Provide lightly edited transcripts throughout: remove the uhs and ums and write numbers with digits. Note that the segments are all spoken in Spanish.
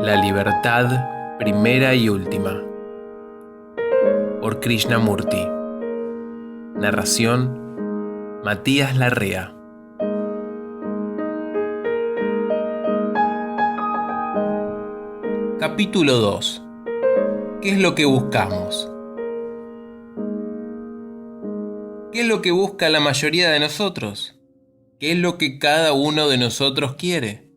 La libertad primera y última, por Krishnamurti. Narración: Matías Larrea. Capítulo 2. ¿Qué es lo que buscamos? ¿Qué es lo que busca la mayoría de nosotros? ¿Qué es lo que cada uno de nosotros quiere?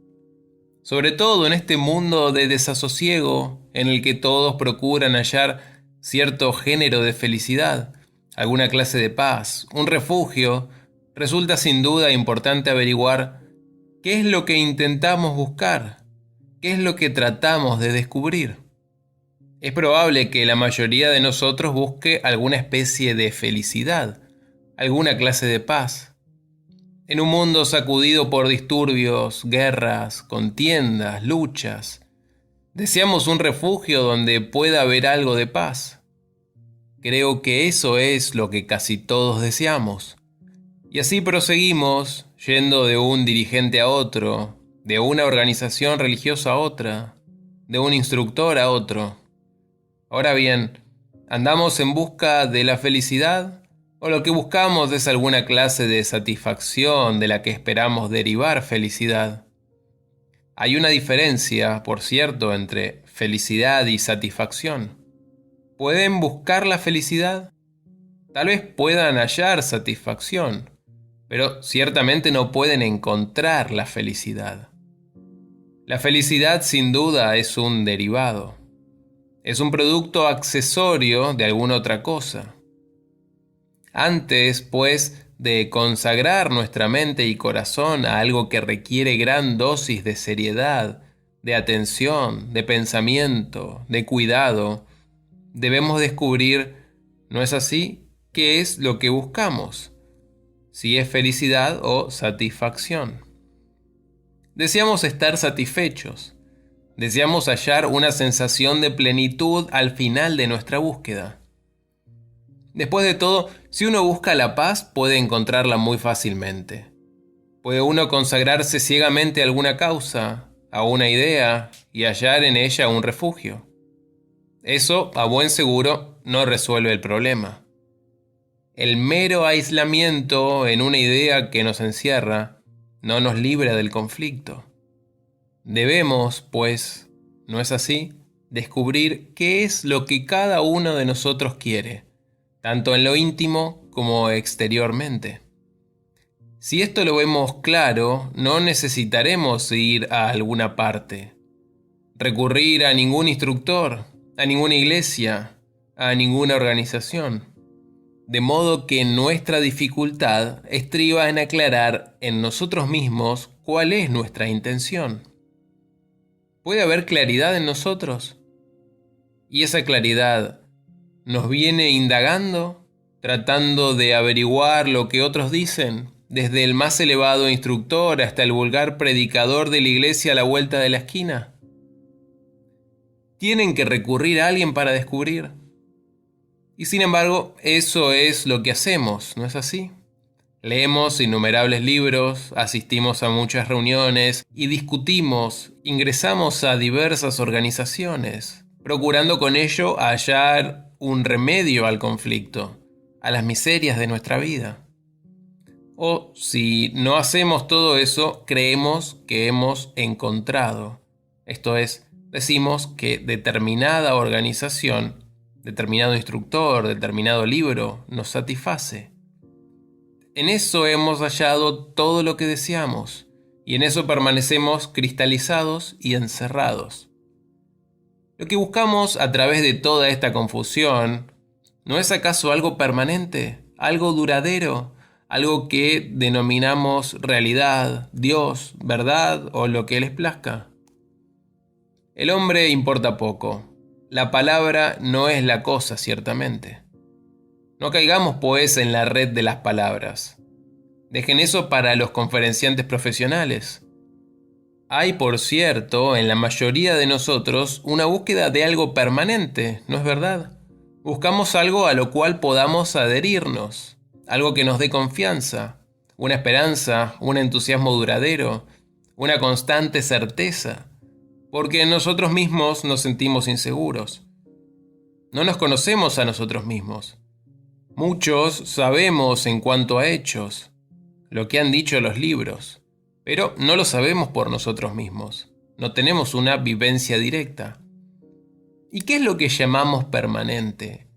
Sobre todo en este mundo de desasosiego en el que todos procuran hallar cierto género de felicidad, alguna clase de paz, un refugio, resulta sin duda importante averiguar qué es lo que intentamos buscar, qué es lo que tratamos de descubrir. Es probable que la mayoría de nosotros busque alguna especie de felicidad, alguna clase de paz. En un mundo sacudido por disturbios, guerras, contiendas, luchas, deseamos un refugio donde pueda haber algo de paz. Creo que eso es lo que casi todos deseamos. Y así proseguimos, yendo de un dirigente a otro, de una organización religiosa a otra, de un instructor a otro. Ahora bien, ¿andamos en busca de la felicidad? ¿O lo que buscamos es alguna clase de satisfacción de la que esperamos derivar felicidad? Hay una diferencia, por cierto, entre felicidad y satisfacción. ¿Pueden buscar la felicidad? Tal vez puedan hallar satisfacción, pero ciertamente no pueden encontrar la felicidad. La felicidad sin duda es un derivado. Es un producto accesorio de alguna otra cosa. Antes, pues, de consagrar nuestra mente y corazón a algo que requiere gran dosis de seriedad, de atención, de pensamiento, de cuidado, debemos descubrir, ¿no es así?, qué es lo que buscamos, si es felicidad o satisfacción. Deseamos estar satisfechos, deseamos hallar una sensación de plenitud al final de nuestra búsqueda. Después de todo, si uno busca la paz, puede encontrarla muy fácilmente. Puede uno consagrarse ciegamente a alguna causa, a una idea, y hallar en ella un refugio. Eso, a buen seguro, no resuelve el problema. El mero aislamiento en una idea que nos encierra no nos libra del conflicto. Debemos, pues, ¿no es así?, descubrir qué es lo que cada uno de nosotros quiere, tanto en lo íntimo como exteriormente. Si esto lo vemos claro, no necesitaremos ir a alguna parte, recurrir a ningún instructor, a ninguna iglesia, a ninguna organización. De modo que nuestra dificultad estriba en aclarar en nosotros mismos cuál es nuestra intención. ¿Puede haber claridad en nosotros? Y esa claridad nos viene indagando, tratando de averiguar lo que otros dicen, desde el más elevado instructor hasta el vulgar predicador de la iglesia a la vuelta de la esquina. Tienen que recurrir a alguien para descubrir. Y sin embargo, eso es lo que hacemos, ¿no es así? Leemos innumerables libros, asistimos a muchas reuniones y discutimos, ingresamos a diversas organizaciones, procurando con ello hallar un remedio al conflicto, a las miserias de nuestra vida. O si no hacemos todo eso, creemos que hemos encontrado. Esto es, decimos que determinada organización, determinado instructor, determinado libro nos satisface. En eso hemos hallado todo lo que deseamos, y en eso permanecemos cristalizados y encerrados. Lo que buscamos a través de toda esta confusión, ¿no es acaso algo permanente, algo duradero, algo que denominamos realidad, Dios, verdad o lo que les plazca? El hombre importa poco. La palabra no es la cosa, ciertamente. No caigamos, pues, en la red de las palabras. Dejen eso para los conferenciantes profesionales. Hay, por cierto, en la mayoría de nosotros una búsqueda de algo permanente, ¿no es verdad? Buscamos algo a lo cual podamos adherirnos, algo que nos dé confianza, una esperanza, un entusiasmo duradero, una constante certeza. porque en nosotros mismos nos sentimos inseguros. No nos conocemos a nosotros mismos. Muchos sabemos en cuanto a hechos, lo que han dicho los libros, pero no lo sabemos por nosotros mismos. No tenemos una vivencia directa. ¿Y qué es lo que llamamos permanente?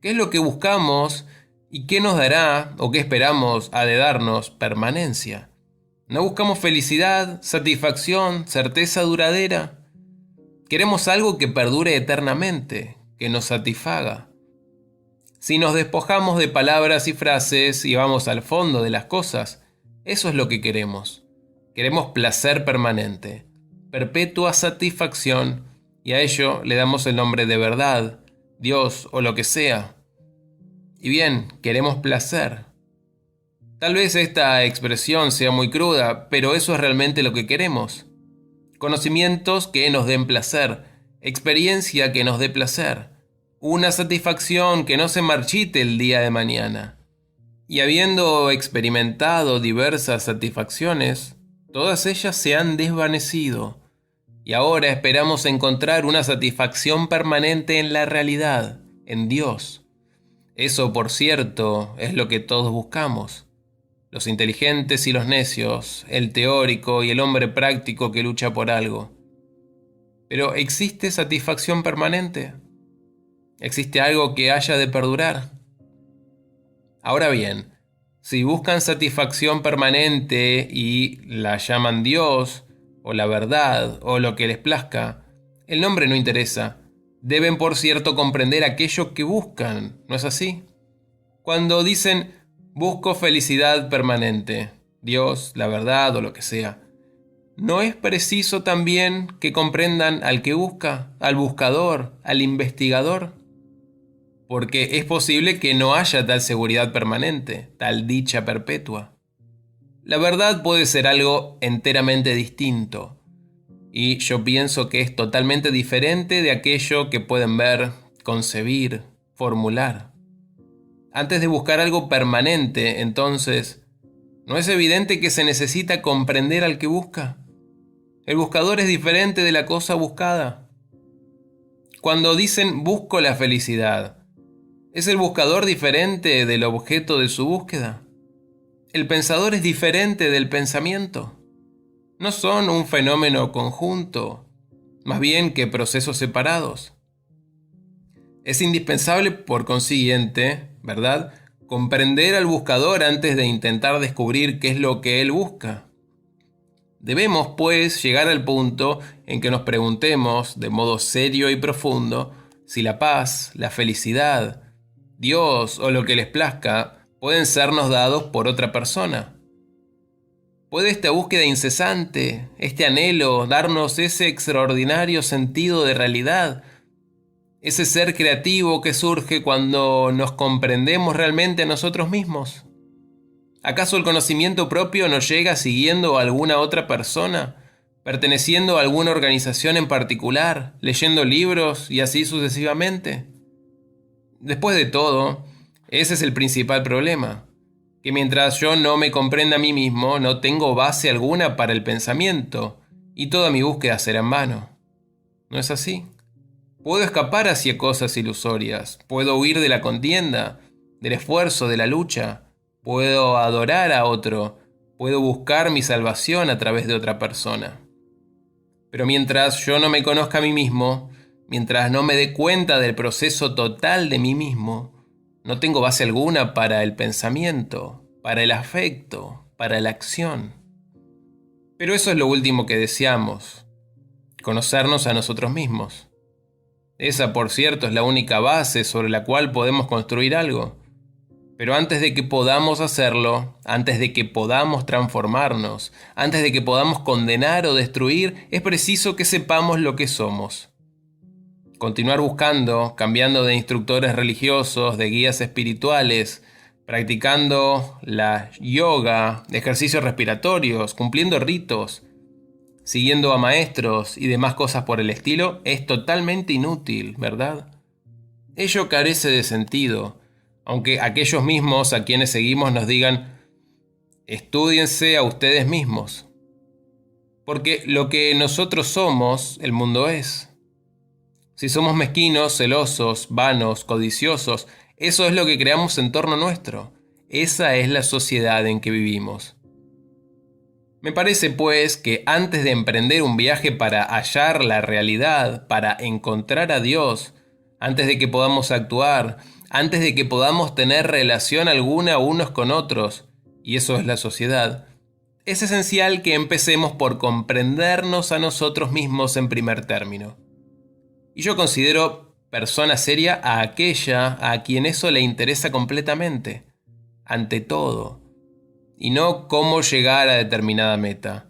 ¿Qué es lo que buscamos y qué nos dará o qué esperamos ha de darnos permanencia? ¿No buscamos felicidad, satisfacción, certeza duradera? Queremos algo que perdure eternamente, que nos satisfaga. Si nos despojamos de palabras y frases y vamos al fondo de las cosas, eso es lo que queremos. Queremos placer permanente, perpetua satisfacción, y a ello le damos el nombre de verdad, Dios o lo que sea. Y bien, queremos placer. Tal vez esta expresión sea muy cruda, pero eso es realmente lo que queremos. Conocimientos que nos den placer, experiencia que nos dé placer, una satisfacción que no se marchite el día de mañana. Y habiendo experimentado diversas satisfacciones, todas ellas se han desvanecido, y ahora esperamos encontrar una satisfacción permanente en la realidad, en Dios. Eso, por cierto, es lo que todos buscamos. Los inteligentes y los necios, el teórico y el hombre práctico que lucha por algo. Pero ¿existe satisfacción permanente? ¿Existe algo que haya de perdurar? Ahora bien, si buscan satisfacción permanente y la llaman Dios, o la verdad, o lo que les plazca, el nombre no interesa. Deben, por cierto, comprender aquello que buscan, ¿no es así? Cuando dicen, busco felicidad permanente, Dios, la verdad o lo que sea, ¿no es preciso también que comprendan al que busca, al buscador, al investigador? Porque es posible que no haya tal seguridad permanente, tal dicha perpetua. La verdad puede ser algo enteramente distinto, y yo pienso que es totalmente diferente de aquello que pueden ver, concebir, formular. Antes de buscar algo permanente, entonces, ¿no es evidente que se necesita comprender al que busca? El buscador es diferente de la cosa buscada. Cuando dicen busco la felicidad, ¿es el buscador diferente del objeto de su búsqueda? ¿El pensador es diferente del pensamiento? No son un fenómeno conjunto, más bien que procesos separados. Es indispensable, por consiguiente, ¿verdad?, comprender al buscador antes de intentar descubrir qué es lo que él busca. Debemos, pues, llegar al punto en que nos preguntemos, de modo serio y profundo, si la paz, la felicidad, Dios o lo que les plazca pueden sernos dados por otra persona. ¿Puede esta búsqueda incesante, este anhelo, darnos ese extraordinario sentido de realidad, ese ser creativo que surge cuando nos comprendemos realmente a nosotros mismos? ¿Acaso el conocimiento propio nos llega siguiendo a alguna otra persona, perteneciendo a alguna organización en particular, leyendo libros y así sucesivamente? Después de todo, ese es el principal problema, que mientras yo no me comprenda a mí mismo, no tengo base alguna para el pensamiento, y toda mi búsqueda será en vano. ¿No es así? Puedo escapar hacia cosas ilusorias, puedo huir de la contienda, del esfuerzo, de la lucha, puedo adorar a otro, puedo buscar mi salvación a través de otra persona. Pero mientras yo no me conozca a mí mismo, mientras no me dé cuenta del proceso total de mí mismo, no tengo base alguna para el pensamiento, para el afecto, para la acción. Pero eso es lo último que deseamos, conocernos a nosotros mismos. Esa, por cierto, es la única base sobre la cual podemos construir algo. Pero antes de que podamos hacerlo, antes de que podamos transformarnos, antes de que podamos condenar o destruir, es preciso que sepamos lo que somos. Continuar buscando, cambiando de instructores religiosos, de guías espirituales, practicando la yoga, ejercicios respiratorios, cumpliendo ritos, siguiendo a maestros y demás cosas por el estilo, es totalmente inútil, ¿verdad? Ello carece de sentido, aunque aquellos mismos a quienes seguimos nos digan, estúdiense a ustedes mismos. Porque lo que nosotros somos, el mundo es. Si somos mezquinos, celosos, vanos, codiciosos, eso es lo que creamos en torno nuestro. Esa es la sociedad en que vivimos. Me parece, pues, que antes de emprender un viaje para hallar la realidad, para encontrar a Dios, antes de que podamos actuar, antes de que podamos tener relación alguna unos con otros, y eso es la sociedad, es esencial que empecemos por comprendernos a nosotros mismos en primer término. Y yo considero persona seria a aquella a quien eso le interesa completamente, ante todo, y no cómo llegar a determinada meta.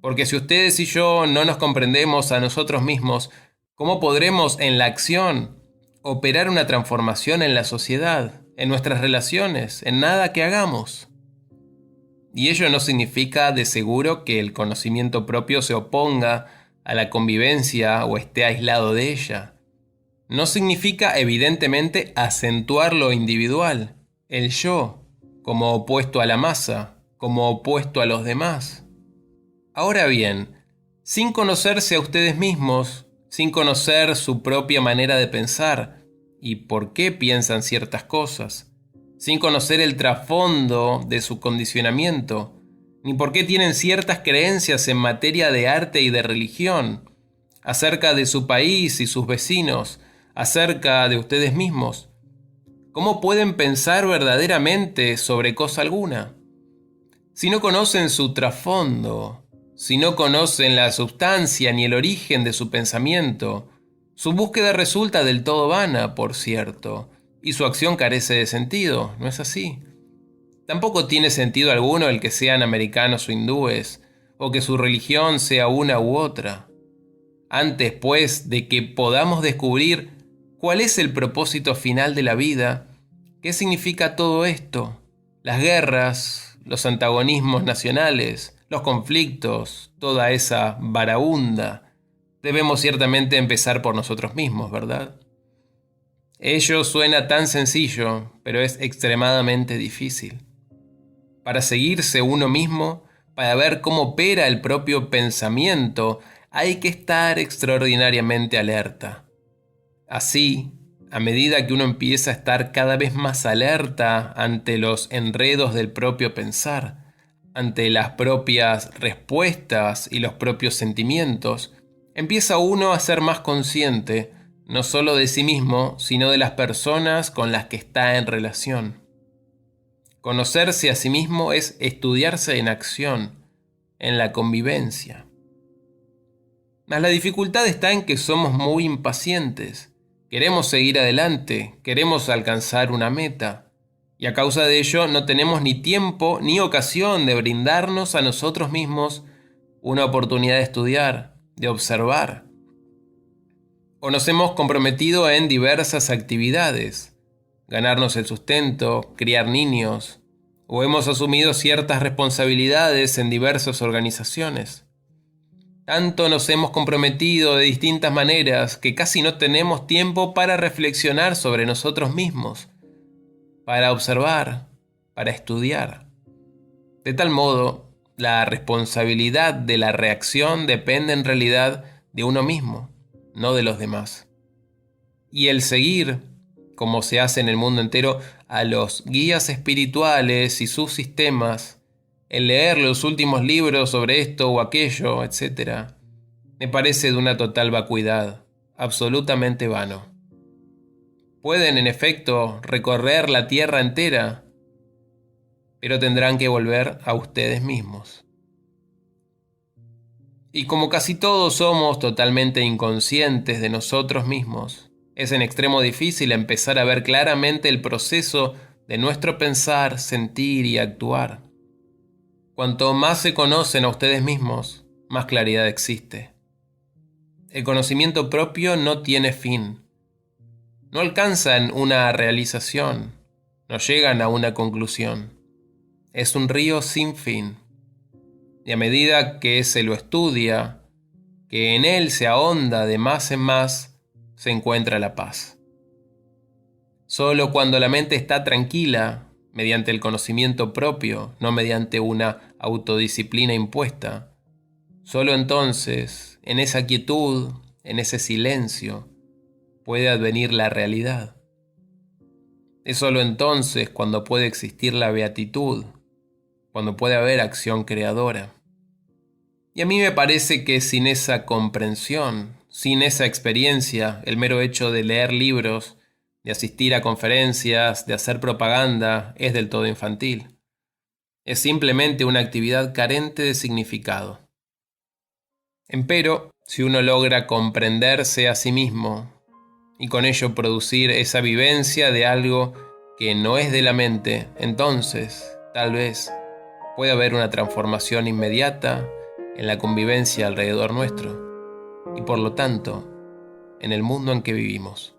Porque si ustedes y yo no nos comprendemos a nosotros mismos, ¿cómo podremos en la acción operar una transformación en la sociedad, en nuestras relaciones, en nada que hagamos? Y ello no significa de seguro que el conocimiento propio se oponga a la convivencia o esté aislado de ella. No significa evidentemente acentuar lo individual, el yo, como opuesto a la masa, como opuesto a los demás. Ahora bien, sin conocerse a ustedes mismos, sin conocer su propia manera de pensar y por qué piensan ciertas cosas, sin conocer el trasfondo de su condicionamiento, ni por qué tienen ciertas creencias en materia de arte y de religión, acerca de su país y sus vecinos, acerca de ustedes mismos, ¿cómo pueden pensar verdaderamente sobre cosa alguna? Si no conocen su trasfondo, si no conocen la sustancia ni el origen de su pensamiento, su búsqueda resulta del todo vana, por cierto, y su acción carece de sentido, ¿no es así? Tampoco tiene sentido alguno el que sean americanos o hindúes, o que su religión sea una u otra. Antes, pues, de que podamos descubrir cuál es el propósito final de la vida, qué significa todo esto, las guerras, los antagonismos nacionales, los conflictos, toda esa varaunda, debemos ciertamente empezar por nosotros mismos, ¿verdad? Ello suena tan sencillo, pero es extremadamente difícil. Para seguirse uno mismo, para ver cómo opera el propio pensamiento, hay que estar extraordinariamente alerta. Así, a medida que uno empieza a estar cada vez más alerta ante los enredos del propio pensar, ante las propias respuestas y los propios sentimientos, empieza uno a ser más consciente, no solo de sí mismo, sino de las personas con las que está en relación. Conocerse a sí mismo es estudiarse en acción, en la convivencia. Mas la dificultad está en que somos muy impacientes. Queremos seguir adelante, queremos alcanzar una meta, y a causa de ello no tenemos ni tiempo ni ocasión de brindarnos a nosotros mismos una oportunidad de estudiar, de observar. O nos hemos comprometido en diversas actividades, ganarnos el sustento, criar niños, o hemos asumido ciertas responsabilidades en diversas organizaciones. Tanto nos hemos comprometido de distintas maneras que casi no tenemos tiempo para reflexionar sobre nosotros mismos, para observar, para estudiar. De tal modo, la responsabilidad de la reacción depende en realidad de uno mismo, no de los demás. Y el seguir, como se hace en el mundo entero, a los guías espirituales y sus sistemas, el leer los últimos libros sobre esto o aquello, etc., me parece de una total vacuidad, absolutamente vano. Pueden, en efecto, recorrer la tierra entera, pero tendrán que volver a ustedes mismos. Y como casi todos somos totalmente inconscientes de nosotros mismos, es en extremo difícil empezar a ver claramente el proceso de nuestro pensar, sentir y actuar. Cuanto más se conocen a ustedes mismos, más claridad existe. El conocimiento propio no tiene fin. No alcanzan una realización, no llegan a una conclusión. Es un río sin fin. Y a medida que se lo estudia, que en él se ahonda de más en más, se encuentra la paz. Solo cuando la mente está tranquila, mediante el conocimiento propio, no mediante una autodisciplina impuesta, Solo entonces, en esa quietud, en ese silencio, puede advenir la realidad. Es solo entonces cuando puede existir la beatitud, cuando puede haber acción creadora. Y a mí me parece que sin esa comprensión, sin esa experiencia, el mero hecho de leer libros, de asistir a conferencias, de hacer propaganda, es del todo infantil. Es simplemente una actividad carente de significado. Empero, si uno logra comprenderse a sí mismo y con ello producir esa vivencia de algo que no es de la mente, entonces, tal vez, puede haber una transformación inmediata en la convivencia alrededor nuestro y por lo tanto, en el mundo en que vivimos.